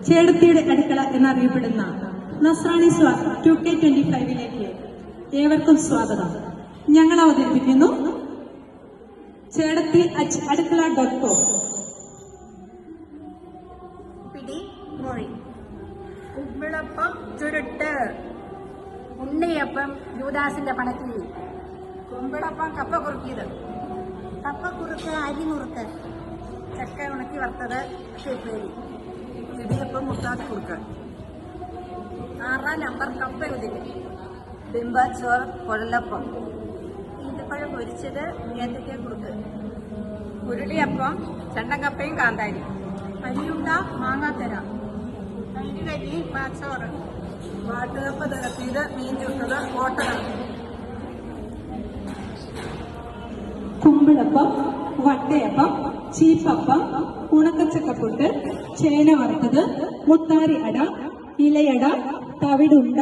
ചേടത്തിയുടെ അടുക്കള എന്നറിയപ്പെടുന്ന നസ്രാണി സ്വാദ് 2K25 ഏവർക്കും സ്വാഗതം. ഞങ്ങൾ അവതരിപ്പിക്കുന്നു ചേടത്തി അടുക്കള.com. പിടി മൊഴി, കുമ്പിളപ്പം ചുരുട്ട്, ഉണ്ണിയപ്പം യൂദാസിന്റെ പണക്കിൽ, കുമ്പിളപ്പം കപ്പ കുറുക്കിയത്, കപ്പ കുറുക്ക് അരി മുറുക്ക്, ചക്ക ഉണക്കി വറുത്തത് ഉപ്പേരി, ഇടിയപ്പം മുട്ടാത്തി കുറുക്ക്, 6 നമ്പർ കപ്പ ഉതിരി, ബിംബച്ചോർ കൊഴലപ്പം, ഈന്തപ്പഴം പൊരിച്ചത് ഏത്തക്ക കുറുക്ക്, ഉരുളിയപ്പം ചണ്ടക്കപ്പയും കാന്താരി, അരിയുണ്ട മാങ്ങാത്തര, കരി പാച്ചോറ്, വാട്ടുകപ്പ തിരത്തിയത് മീൻ ചുട്ടത് ഓട്ടട, കുമ്പിളപ്പം, വട്ടയപ്പം, ചീപ്പപ്പം, ഉണക്കച്ചക്കപ്പുട്ട്, ചേന വറുത്തത്, മുത്താരി അട, ഇലയട, തവിടുണ്ട,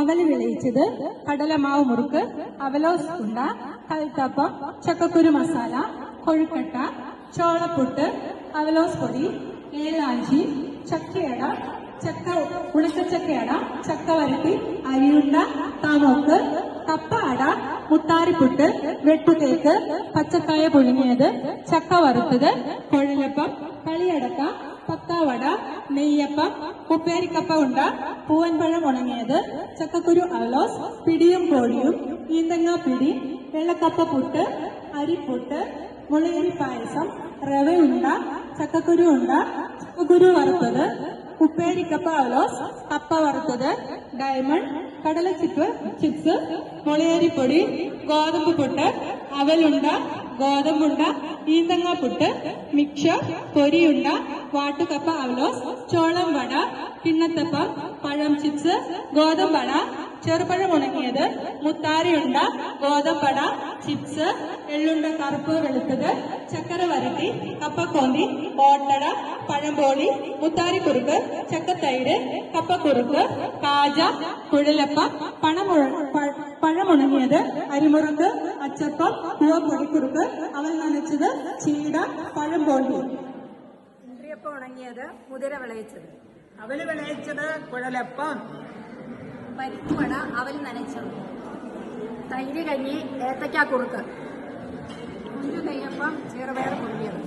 അവല് വിളയിച്ചത്, കടലമാവ് മുറുക്ക്, അവലോസ് ഉണ്ട, കൽത്തപ്പം, ചക്കക്കുരു മസാല, കൊഴുക്കട്ട, ചോളപ്പുട്ട്, അവലോസ് പൊടി, ഏലാഞ്ചി, ചക്കയട, ഉണക്കച്ചക്കയട, ചക്ക വരട്ടി, അരിയുണ്ട, താമോക്ക്, കപ്പ അട, മുത്താരിപ്പുട്ട്, വെട്ടുകേക്ക്, പച്ചക്കായ പുഴുങ്ങിയത്, ചക്ക വറുത്തത്, കൊഴലപ്പം, കളിയടക്ക, പക്കാവട, നെയ്യപ്പം, ഉപ്പേരിക്കപ്പ ഉണ്ട, പൂവൻപഴം ഉണങ്ങിയത്, ചക്കക്കുരു അവലോസ്, പിടിയും കോഴിയും, ഈന്തങ്ങ പിടി, വെള്ളക്കപ്പ പുട്ട്, അരിപ്പുട്ട്, മുളയരി പായസം, റവയുണ്ട, ചക്കക്കുരു ഉണ്ട, ചക്കക്കുരു വറുത്തത്, ഉപ്പേരിക്കപ്പ അവലോസ്, കപ്പ വറുത്തത്, ഡയമണ്ട്, കടല ചിപ്സ്, മുളയരിപ്പൊടി, ഗോതമ്പ് പുട്ട്, അവലുണ്ട, ഗോതമ്പുണ്ട, ഈന്തങ്ങ പുട്ട്, മിക്സർ, പൊരിയുണ്ട, വാട്ടുകപ്പ അവലോസ്, ചോളം വട, കിണ്ണത്തപ്പം, പഴം ചിപ്സ്, ഗോതമ്പട, ചെറുപഴം ഉണങ്ങിയത്, മുത്താരിയുണ്ട, ഗോതമ്പട, ചിപ്സ്, എള്ളുണ്ട കറുപ്പ് വെളുത്തത്, ചക്കര വരട്ടി, കപ്പക്കോന്തി, ഓട്ടട, പഴംപോളി, മുത്താരിക്കുറുക്ക്, ചക്കത്തൈര്, കപ്പക്കുറുക്ക്, കാജ, കുഴലപ്പം, പഴമുണങ്ങിയത്, അരിമുറുക്ക്, അച്ചപ്പം, പൂവപ്പൊടിക്കുറുക്ക്, അവൽ നനച്ചത്, ചീട, പഴംപോളി, ഇന്ദ്രിയപ്പം ഉണങ്ങിയത്, മുതിര വിളയിച്ചത്, അവല് വിളയിച്ചത്, കുഴലപ്പം, പരിപ്പുവട, അവൽ നനച്ചത്, തൈര് കഞ്ഞി, ഏത്തക്ക കുറുക്ക്, കുഞ്ചു നെയ്യപ്പം, ചെറുപയർ പുഴുങ്ങിയത്.